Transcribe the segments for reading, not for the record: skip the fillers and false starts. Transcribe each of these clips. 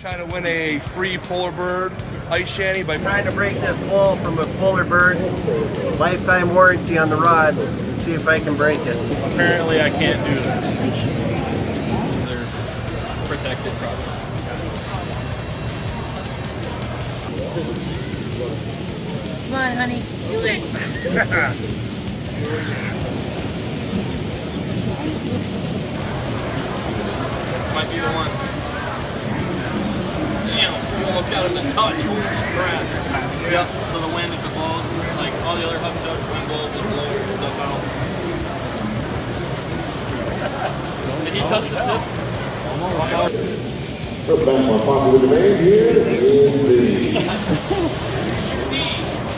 Trying to win a free polar bird ice shanty by trying to break this pole from a polar bird. Lifetime warranty on the rod. See if I can break it. Apparently I can't do this. They're protected probably. Come on, honey, do it. Might be the one. Damn, you almost got him to touch. Holy crap. Yep, so the wind, if it blows, like all the other hub stuff, wind blows, it'll blow stuff out. Did he touch the tips? The best more popular demand here is the...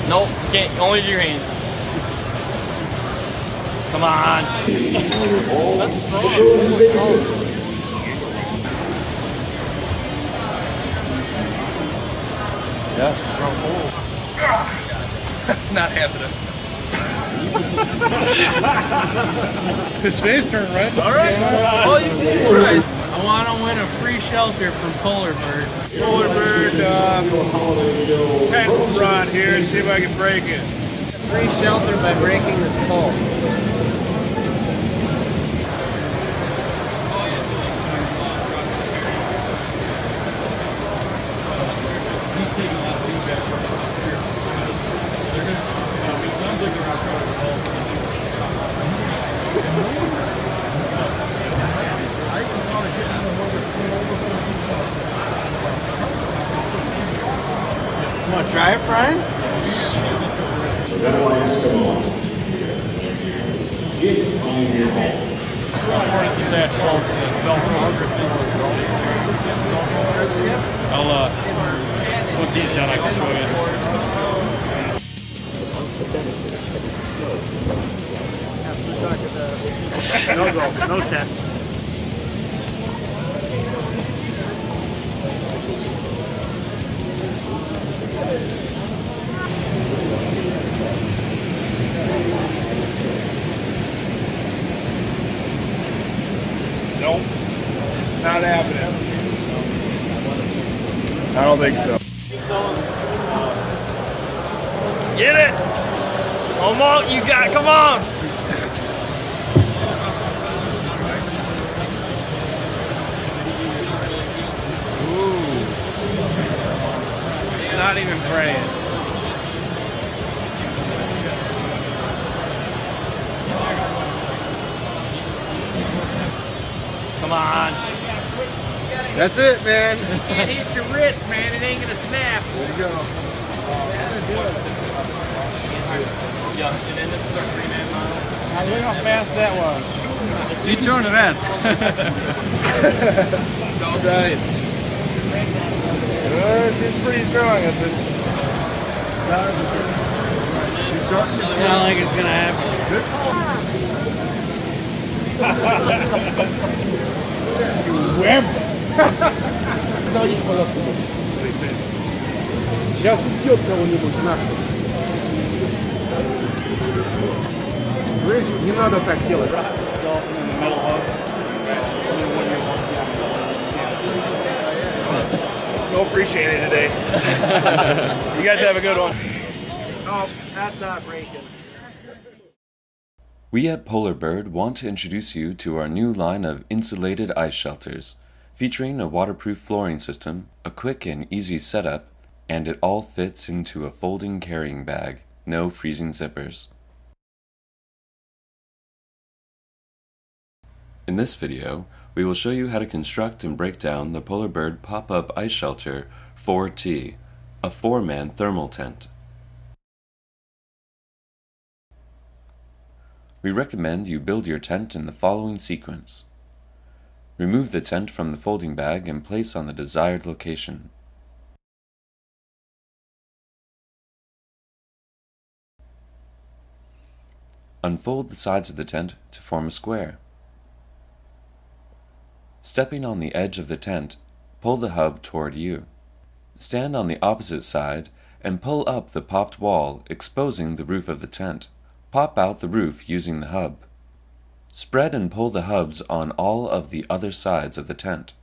Nope, you can't, only do your hands. Come on. That's strong. Yeah, it's a strong pole. Not happening. His face turned red. All right. Well, you did try. I want to win a free shelter from Polar Bird. Polar Bird tent rod here, see if I can break it. Free shelter by breaking this pole. He's taking a lot of feedback from us here. They're just, it sounds like they're out trying to revolve. You want to try it, Brian? That last come on. Get on your home. It's attached all to the Velcro script. I'll, once he's done, I can show you. No go, no tent. Nope. Not happening. I don't think so. Get it! Come on, you got it, come on! He's not even praying. Come on. That's it, man. You can't hit your wrist, man. It ain't gonna snap. There you go. Yeah, and then this is our 3-man model. Look how fast that was. He's throwing it in. Nice. She's pretty strong. I think. I don't think it's gonna happen. Сейчас идет кого-нибудь нахуй. Видишь, не надо так делать. No appreciate it today. You guys have a good one. No, that's not breaking. We at Polar Bird want to introduce you to our new line of insulated ice shelters, featuring a waterproof flooring system, a quick and easy setup, and it all fits into a folding carrying bag, no freezing zippers. In this video, we will show you how to construct and break down the Polar Bird pop-up ice shelter 4T, a 4-man thermal tent. We recommend you build your tent in the following sequence. Remove the tent from the folding bag and place on the desired location. Unfold the sides of the tent to form a square. Stepping on the edge of the tent, pull the hub toward you. Stand on the opposite side and pull up the popped wall, exposing the roof of the tent. Pop out the roof using the hub. Spread and pull the hubs on all of the other sides of the tent.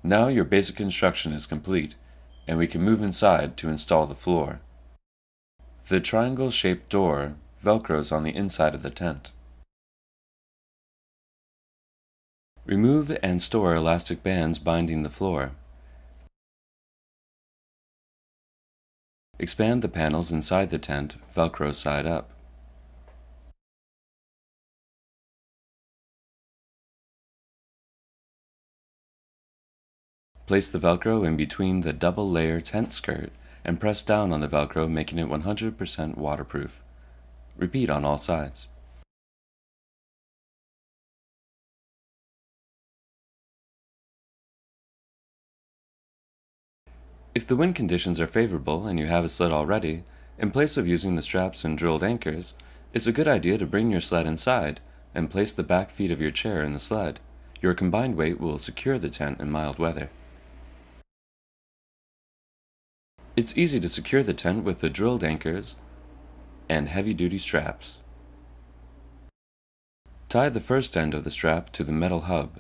Now your basic construction is complete, and we can move inside to install the floor. The triangle-shaped door velcros on the inside of the tent. Remove and store elastic bands binding the floor. Expand the panels inside the tent, velcro side up. Place the velcro in between the double-layer tent skirt and press down on the velcro, making it 100% waterproof. Repeat on all sides. If the wind conditions are favorable and you have a sled already, in place of using the straps and drilled anchors, it's a good idea to bring your sled inside and place the back feet of your chair in the sled. Your combined weight will secure the tent in mild weather. It's easy to secure the tent with the drilled anchors and heavy-duty straps. Tie the first end of the strap to the metal hub.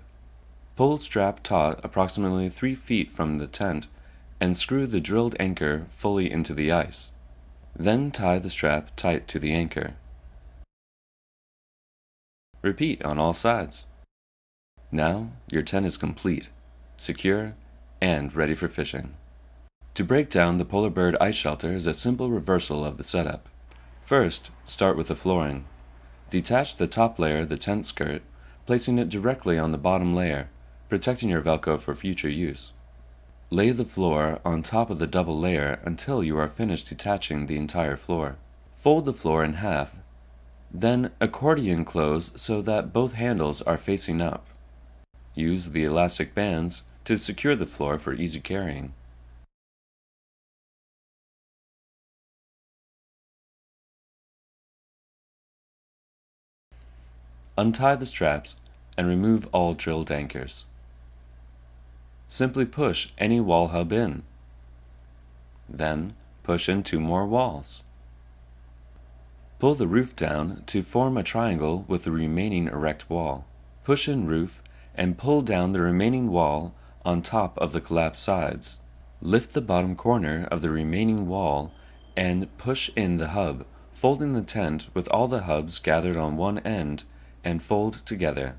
Pull strap taut approximately 3 feet from the tent and screw the drilled anchor fully into the ice. Then tie the strap tight to the anchor. Repeat on all sides. Now your tent is complete, secure, and ready for fishing. To break down the Polar Bird ice shelter is a simple reversal of the setup. First, start with the flooring. Detach the top layer, the tent skirt, placing it directly on the bottom layer, protecting your Velcro for future use. Lay the floor on top of the double layer until you are finished detaching the entire floor. Fold the floor in half, then accordion close so that both handles are facing up. Use the elastic bands to secure the floor for easy carrying. Untie the straps and remove all drilled anchors. Simply push any wall hub in. Then push in 2 more walls. Pull the roof down to form a triangle with the remaining erect wall. Push in roof and pull down the remaining wall on top of the collapsed sides. Lift the bottom corner of the remaining wall and push in the hub, folding the tent with all the hubs gathered on one end and fold together.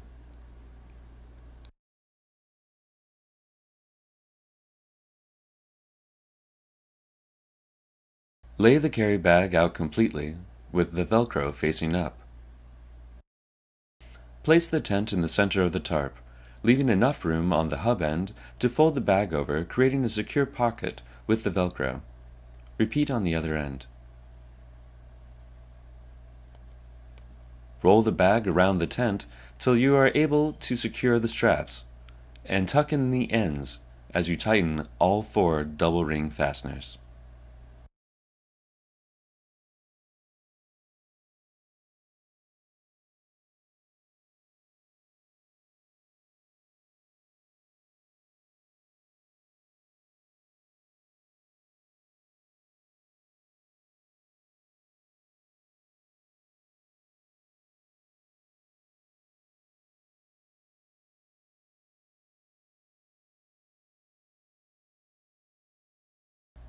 Lay the carry bag out completely with the Velcro facing up. Place the tent in the center of the tarp, leaving enough room on the hub end to fold the bag over, creating a secure pocket with the Velcro. Repeat on the other end. Roll the bag around the tent till you are able to secure the straps, and tuck in the ends as you tighten all 4 double ring fasteners.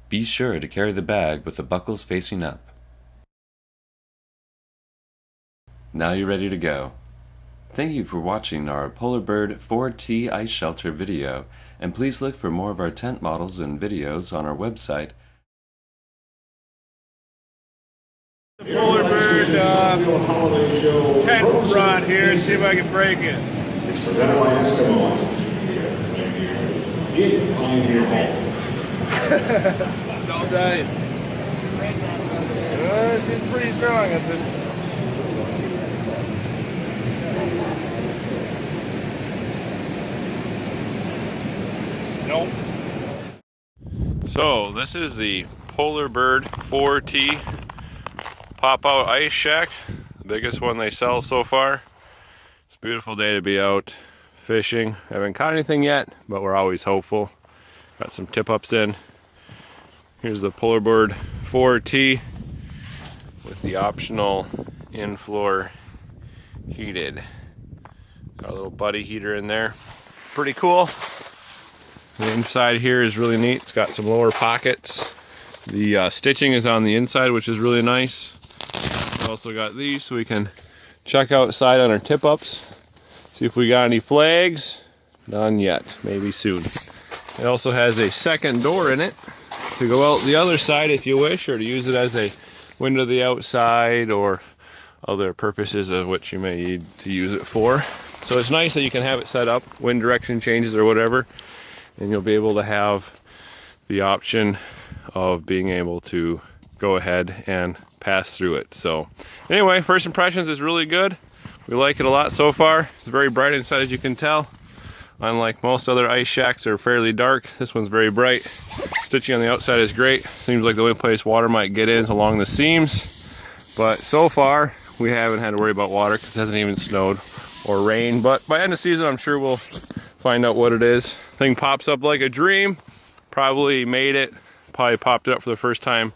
Be sure to carry the bag with the buckles facing up. Now you're ready to go. Thank you for watching our Polar Bird 4T ice shelter video, and please look for more of our tent models and videos on our website. The Polar Bird tent rod here, see if I can break it. It's presented by Eskimos. Get Pioneer Hall. No dice. She's pretty strong, I said. Nope. So this is the Polar Bird 4T pop-out ice shack, the biggest one they sell so far. It's a beautiful day to be out fishing. Haven't caught anything yet, but we're always hopeful. Got some tip-ups in. Here's the Polar Bird 4T with the optional in-floor heated. Got a little buddy heater in there. Pretty cool. The inside here is really neat. It's got some lower pockets. The stitching is on the inside, which is really nice. We also got these so we can check outside on our tip-ups. See if we got any flags. None yet. Maybe soon. It also has a second door in it to go out the other side if you wish, or to use it as a window to the outside, or other purposes of which you may need to use it for. So it's nice that you can have it set up, wind direction changes or whatever, and you'll be able to have the option of being able to go ahead and pass through it. So anyway, first impressions is really good. We like it a lot so far. It's very bright inside, as you can tell. Unlike most other ice shacks, they're fairly dark. This one's very bright. Stitching on the outside is great. Seems like the only place water might get in is along the seams. But so far, we haven't had to worry about water because it hasn't even snowed or rained. But by end of season, I'm sure we'll find out what it is. Thing pops up like a dream. Probably made it. Probably popped it up for the first time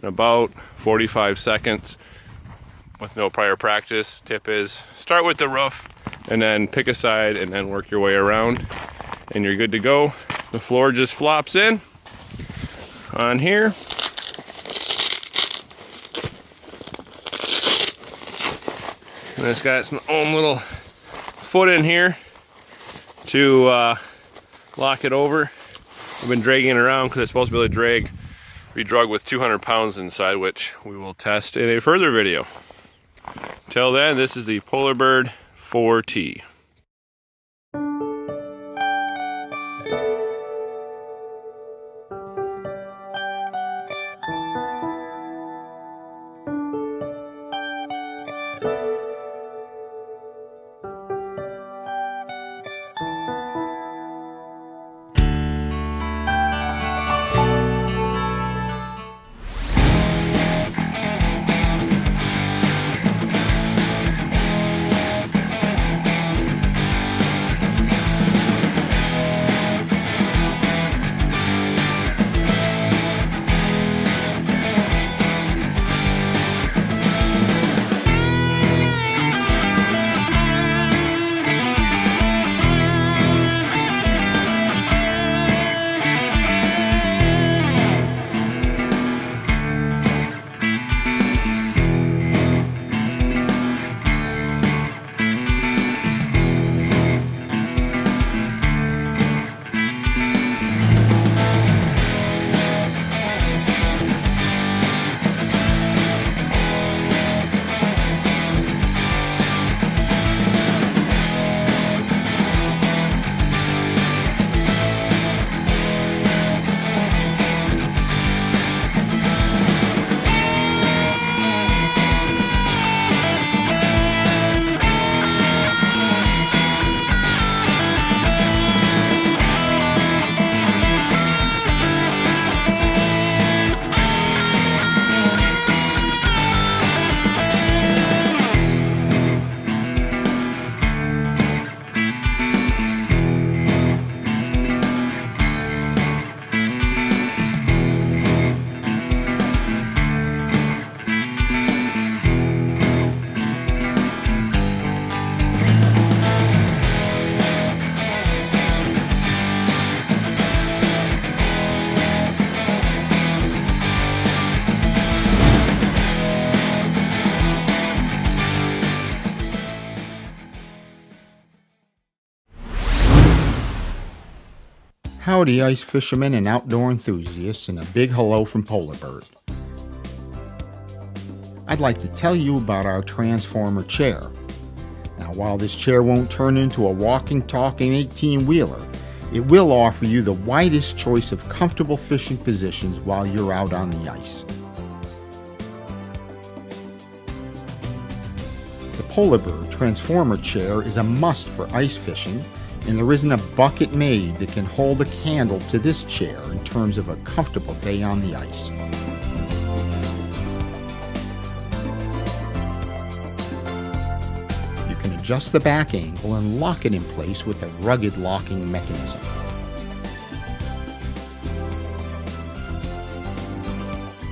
in about 45 seconds with no prior practice. Tip is start with the roof and then pick a side and then work your way around and you're good to go. The floor just flops in on here. And it's got its own little foot in here to lock it over. I've been dragging it around because it's supposed to be able to be drugged with 200 pounds inside, which we will test in a further video. Till then, this is the Polar Bird 4T. Howdy ice fishermen and outdoor enthusiasts, and a big hello from Polar Bird. I'd like to tell you about our transformer chair. Now, while this chair won't turn into a walking, talking 18-wheeler, it will offer you the widest choice of comfortable fishing positions while you're out on the ice. The Polar Bird transformer chair is a must for ice fishing, and there isn't a bucket made that can hold a candle to this chair in terms of a comfortable day on the ice. You can adjust the back angle and lock it in place with a rugged locking mechanism.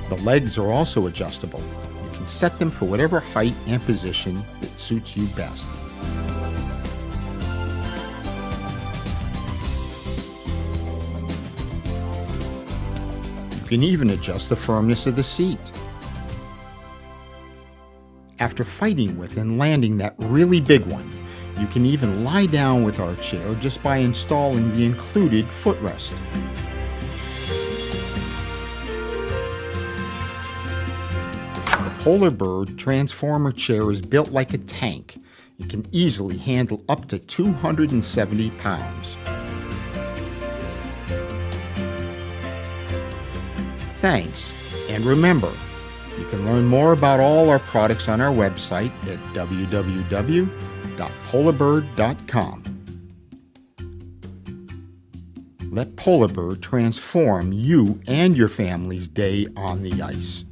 The legs are also adjustable. You can set them for whatever height and position that suits you best. can even adjust the firmness of the seat. After fighting with and landing that really big one, you can even lie down with our chair just by installing the included footrest. The Polar Bird Transformer chair is built like a tank. It can easily handle up to 270 pounds. Thanks, and remember, you can learn more about all our products on our website at www.polarbird.com. Let Polar Bird transform you and your family's day on the ice.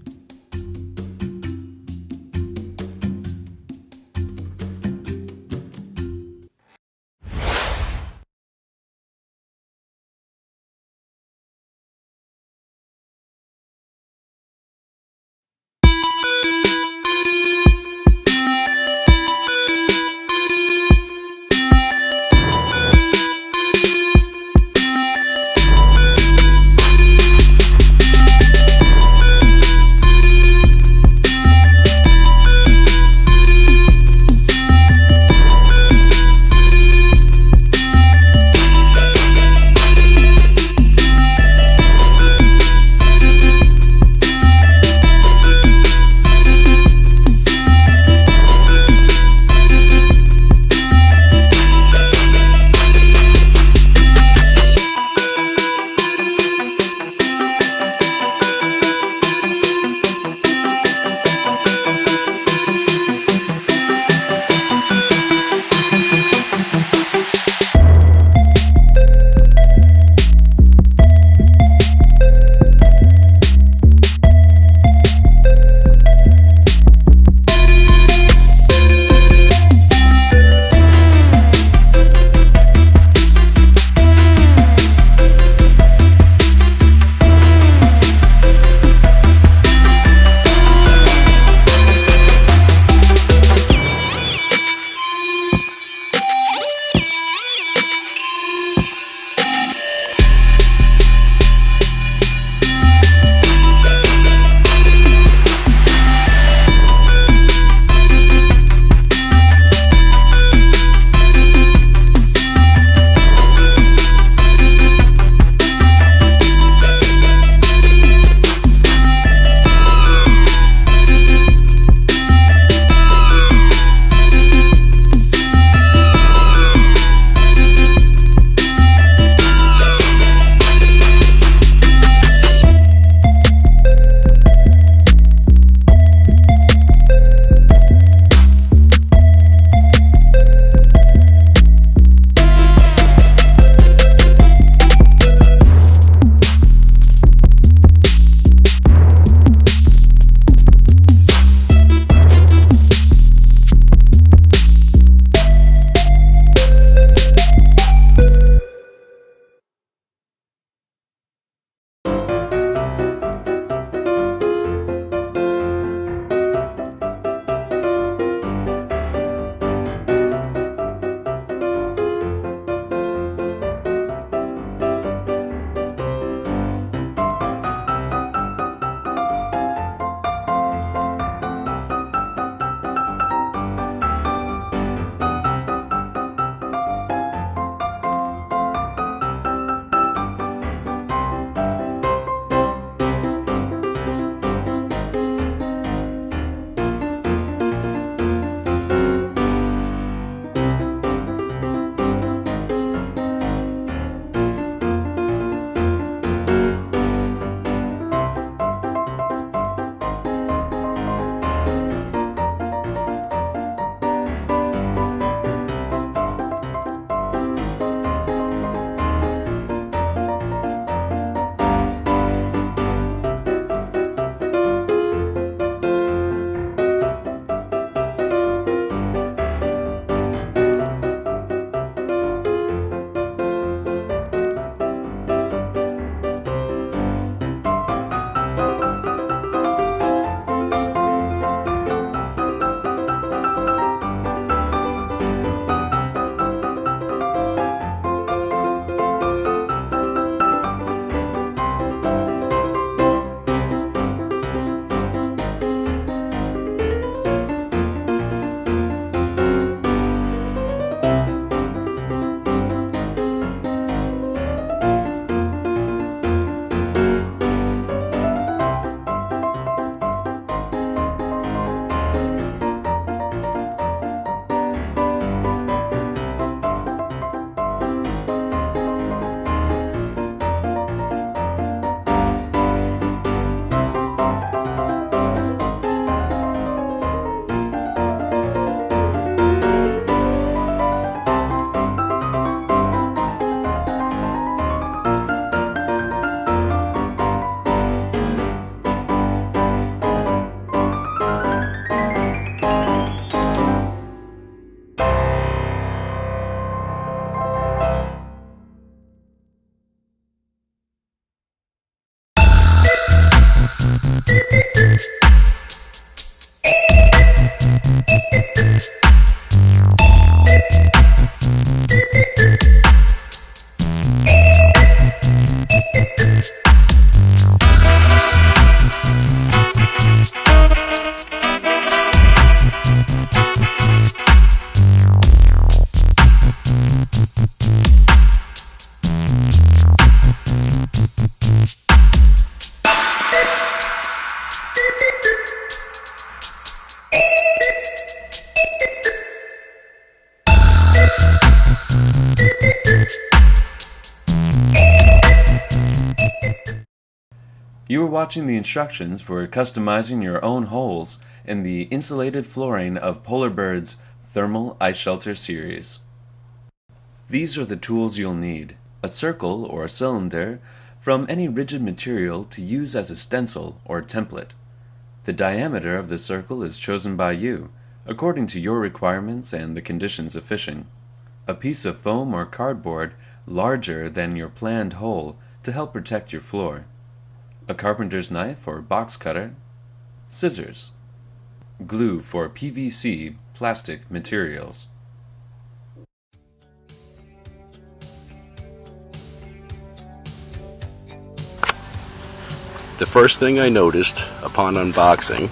You are watching the instructions for customizing your own holes in the insulated flooring of Polar Bird's Thermal Ice Shelter series. These are the tools you'll need: a circle or cylinder from any rigid material to use as a stencil or template. The diameter of the circle is chosen by you, according to your requirements and the conditions of fishing. A piece of foam or cardboard larger than your planned hole to help protect your floor. A carpenter's knife or box cutter, scissors, glue for PVC plastic materials. The first thing I noticed upon unboxing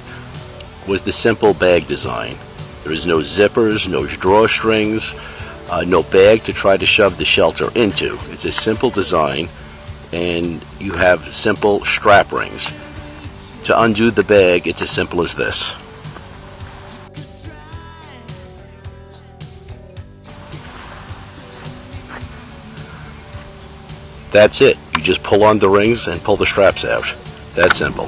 was the simple bag design. There is no zippers, no drawstrings, no bag to try to shove the shelter into. It's a simple design, and you have simple strap rings. To undo the bag, it's as simple as this. That's it. You just pull on the rings and pull the straps out. That simple.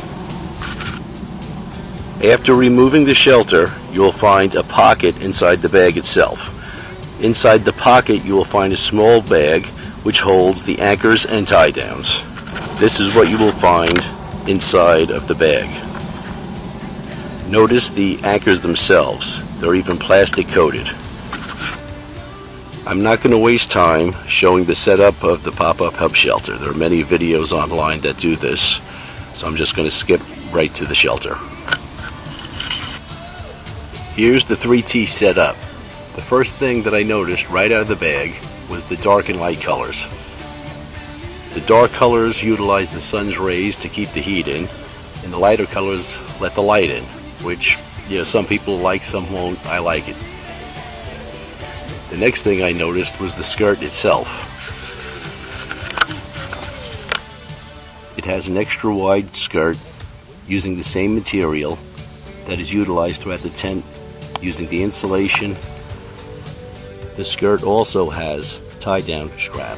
After removing the shelter, you will find a pocket inside the bag itself. Inside the pocket, you will find a small bag which holds the anchors and tie downs. This is what you will find inside of the bag. Notice the anchors themselves. They're even plastic coated. I'm not going to waste time showing the setup of the pop-up hub shelter. There are many videos online that do this, so I'm just going to skip right to the shelter. Here's the 3T setup. The first thing that I noticed right out of the bag was the dark and light colors. The dark colors utilize the sun's rays to keep the heat in, and the lighter colors let the light in, which, some people like, some won't. I like it. The next thing I noticed was the skirt itself. It has an extra wide skirt using the same material that is utilized throughout the tent using the insulation. The skirt also has tie-down strap.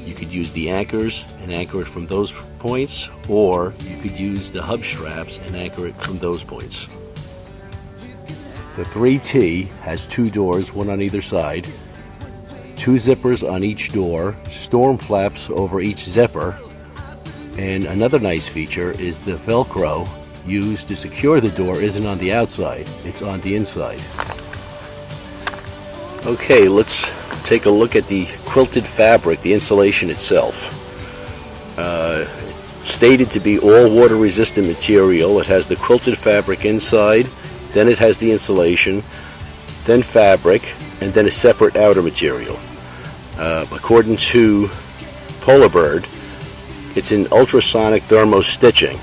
You could use the anchors and anchor it from those points, or you could use the hub straps and anchor it from those points. The 3T has 2 doors, one on either side, 2 zippers on each door, storm flaps over each zipper, and another nice feature is the Velcro used to secure the door isn't on the outside, it's on the inside. Okay, let's take a look at the quilted fabric, the insulation itself. It's stated to be all water resistant material. It has the quilted fabric inside, then it has the insulation, then fabric, and then a separate outer material. According to Polar Bird, it's in ultrasonic thermo stitching.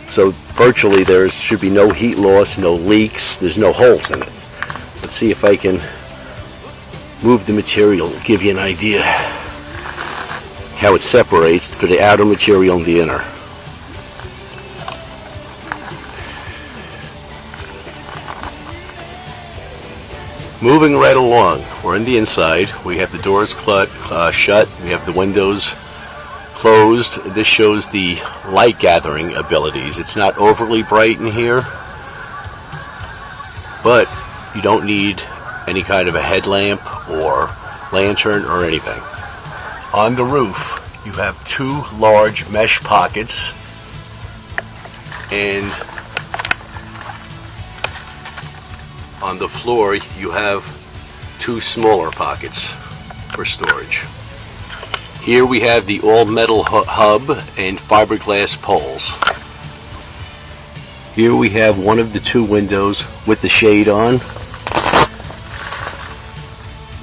So virtually there should be no heat loss, no leaks, there's no holes in it. Let's see if I can move the material to give you an idea how it separates for the outer material and the inner. Moving right along, we're in the inside. We have the doors shut, we have the windows closed. This shows the light gathering abilities. It's not overly bright in here, but you don't need any kind of a headlamp or lantern or anything. On the roof, you have 2 large mesh pockets, and on the floor you have 2 smaller pockets for storage. Here we have the all-metal hub and fiberglass poles. Here we have one of the two windows with the shade on,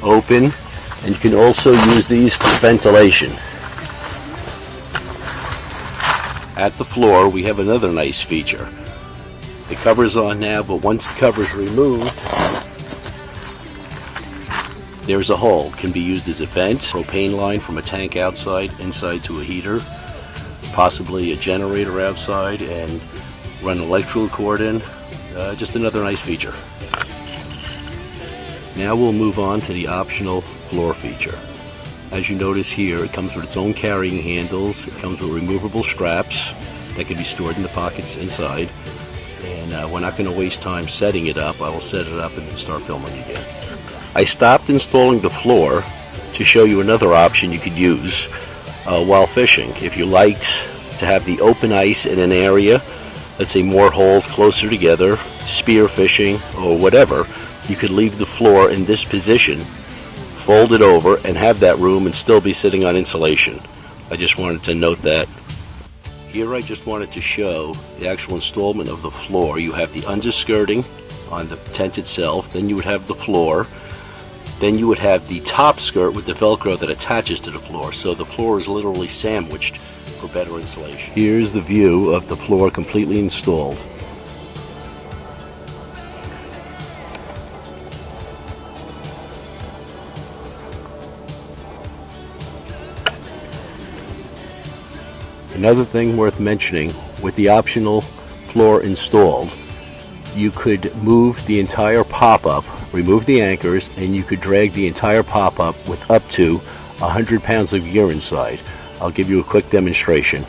open, and you can also use these for ventilation. At the floor we have another nice feature. The cover's on now, but once the cover's removed, there's a hole. It can be used as a vent, propane line from a tank outside, inside to a heater, possibly a generator outside, and run an electrical cord in. Just another nice feature. Now we'll move on to the optional floor feature. As you notice here, it comes with its own carrying handles. It comes with removable straps that can be stored in the pockets inside. And we're not going to waste time setting it up. I will set it up and then start filming again. I stopped installing the floor to show you another option you could use while fishing. If you liked to have the open ice in an area, let's say more holes closer together, spear fishing or whatever, you could leave the floor in this position, fold it over, and have that room and still be sitting on insulation. I just wanted to note that. Here I just wanted to show the actual installment of the floor. You have the underskirting on the tent itself, then you would have the floor, then you would have the top skirt with the Velcro that attaches to the floor. So the floor is literally sandwiched for better insulation. Here's the view of the floor completely installed. Another thing worth mentioning, with the optional floor installed, you could move the entire pop-up, remove the anchors, and you could drag the entire pop-up with up to 100 pounds of gear inside. I'll give you a quick demonstration.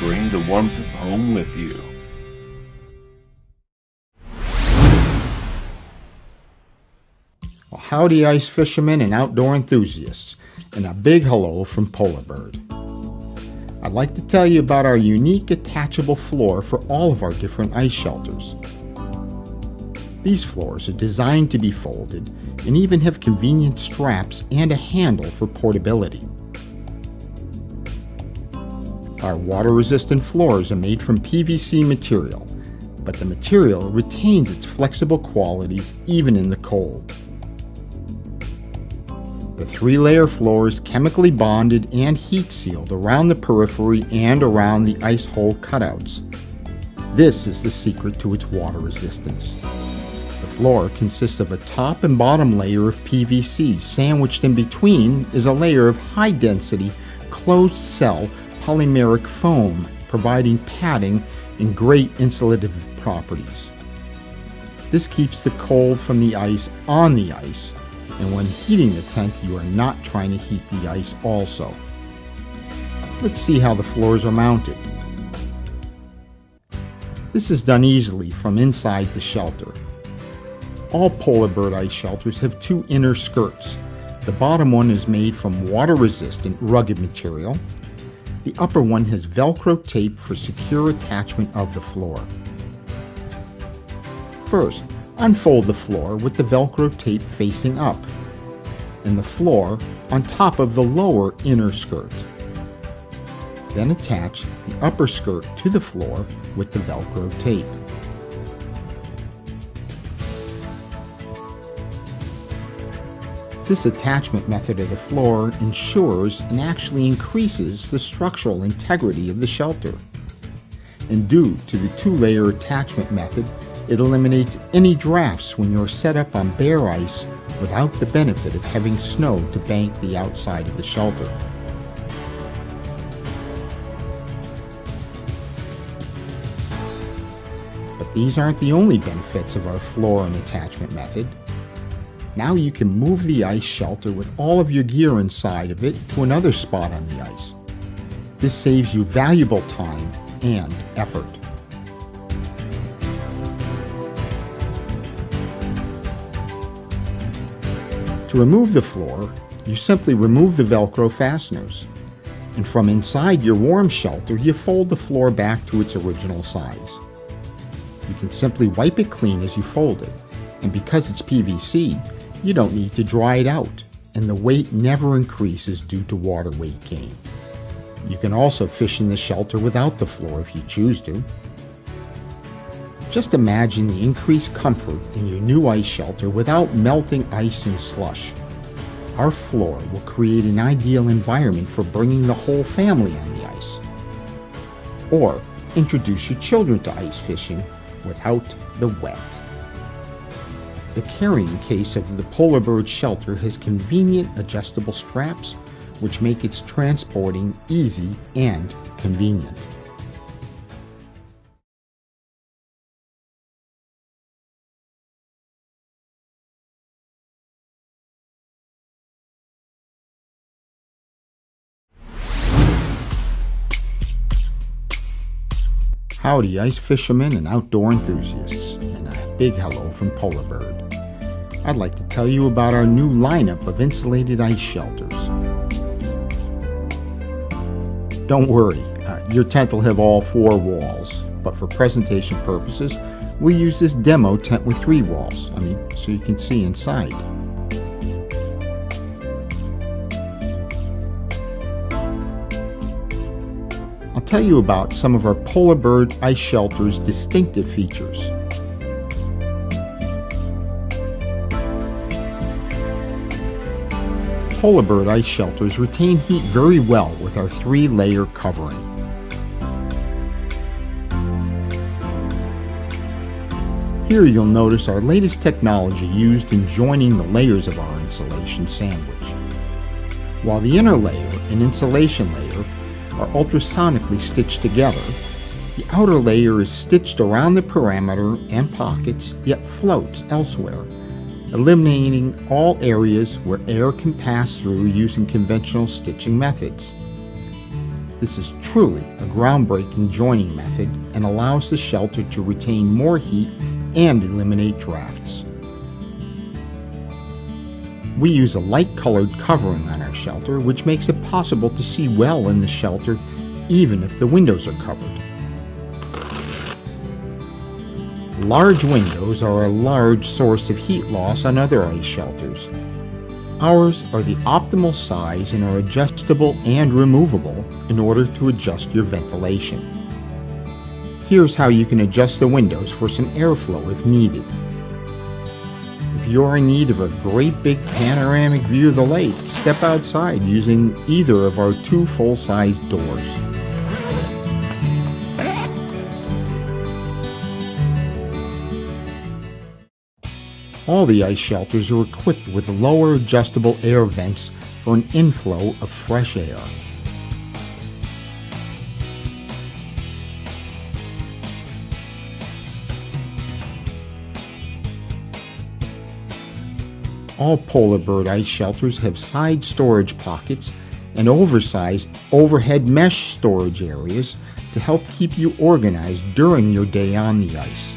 Bring the warmth of home with you. Well, howdy ice fishermen and outdoor enthusiasts, and a big hello from Polar Bird. I'd like to tell you about our unique attachable floor for all of our different ice shelters. These floors are designed to be folded and even have convenient straps and a handle for portability. Our water-resistant floors are made from PVC material, but the material retains its flexible qualities even in the cold. The 3-layer floor is chemically bonded and heat sealed around the periphery and around the ice hole cutouts. This is the secret to its water resistance. The floor consists of a top and bottom layer of PVC. Sandwiched in between is a layer of high-density, closed-cell polymeric foam, providing padding and great insulative properties. This keeps the cold from the ice on the ice, and when heating the tent, you are not trying to heat the ice also. Let's see how the floors are mounted. This is done easily from inside the shelter. All Polar Bird ice shelters have 2 inner skirts. The bottom one is made from water-resistant, rugged material. The upper one has Velcro tape for secure attachment of the floor. First, Unfold the floor with the Velcro tape facing up, and the floor on top of the lower inner skirt. Then attach the upper skirt to the floor with the Velcro tape. This attachment method of the floor ensures and actually increases the structural integrity of the shelter. And due to the two-layer attachment method, it eliminates any drafts when you're set up on bare ice without the benefit of having snow to bank the outside of the shelter. But these aren't the only benefits of our floor and attachment method. Now you can move the ice shelter with all of your gear inside of it to another spot on the ice. This saves you valuable time and effort. To remove the floor, you simply remove the Velcro fasteners, and from inside your warm shelter you fold the floor back to its original size. You can simply wipe it clean as you fold it, and because it's PVC, you don't need to dry it out, and the weight never increases due to water weight gain. You can also fish in the shelter without the floor if you choose to. Just imagine the increased comfort in your new ice shelter without melting ice and slush. Our floor will create an ideal environment for bringing the whole family on the ice. Or introduce your children to ice fishing without the wet. The carrying case of the Polar Bird shelter has convenient adjustable straps, which make its transporting easy and convenient. Howdy, ice fishermen and outdoor enthusiasts, and a big hello from Polar Bird. I'd like to tell you about our new lineup of insulated ice shelters. Don't worry, your tent will have all 4 walls, but for presentation purposes, we'll use this demo tent with 3 walls, so you can see inside. I'll tell you about some of our Polar Bird ice shelter's distinctive features. Polar Bird ice shelters retain heat very well with our 3-layer covering. Here you'll notice our latest technology used in joining the layers of our insulation sandwich. While the inner layer and insulation layer are ultrasonically stitched together, the outer layer is stitched around the perimeter and pockets, yet floats elsewhere, eliminating all areas where air can pass through using conventional stitching methods. This is truly a groundbreaking joining method and allows the shelter to retain more heat and eliminate drafts. We use a light-colored covering on our shelter, which makes it possible to see well in the shelter even if the windows are covered. Large windows are a large source of heat loss on other ice shelters. Ours are the optimal size and are adjustable and removable in order to adjust your ventilation. Here's how you can adjust the windows for some airflow if needed. If you're in need of a great big panoramic view of the lake, step outside using either of our 2 full-size doors. All the ice shelters are equipped with lower adjustable air vents for an inflow of fresh air. All Polar Bird ice shelters have side storage pockets and oversized overhead mesh storage areas to help keep you organized during your day on the ice.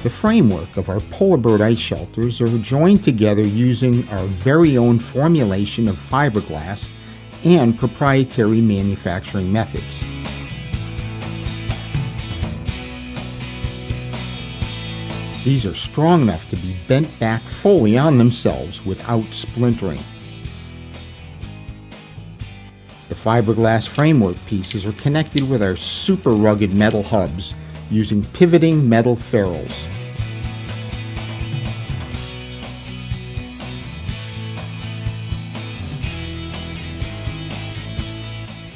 The framework of our Polar Bird ice shelters are joined together using our very own formulation of fiberglass and proprietary manufacturing methods. These are strong enough to be bent back fully on themselves without splintering. The fiberglass framework pieces are connected with our super rugged metal hubs using pivoting metal ferrules.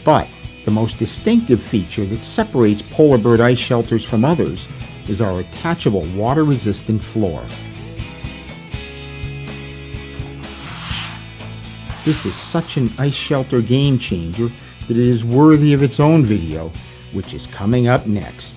But the most distinctive feature that separates polar bird ice shelters from others is our attachable water-resistant floor. This is such an ice shelter game changer that it is worthy of its own video, which is coming up next.